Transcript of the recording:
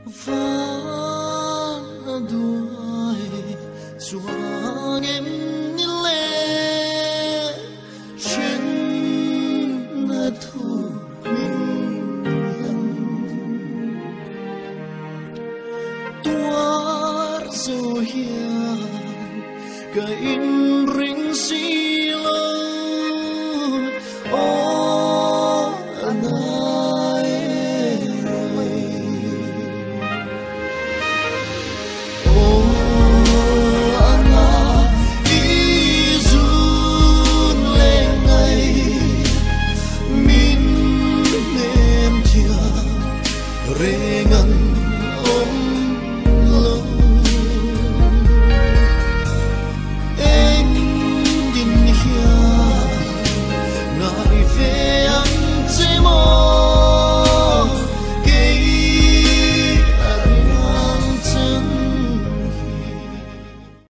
vang đuôi chuông em lệ trên thu mình tua dấu hiền cái in ring xì lơ ô anai ô ana izun lên ngày min nem thia rengan om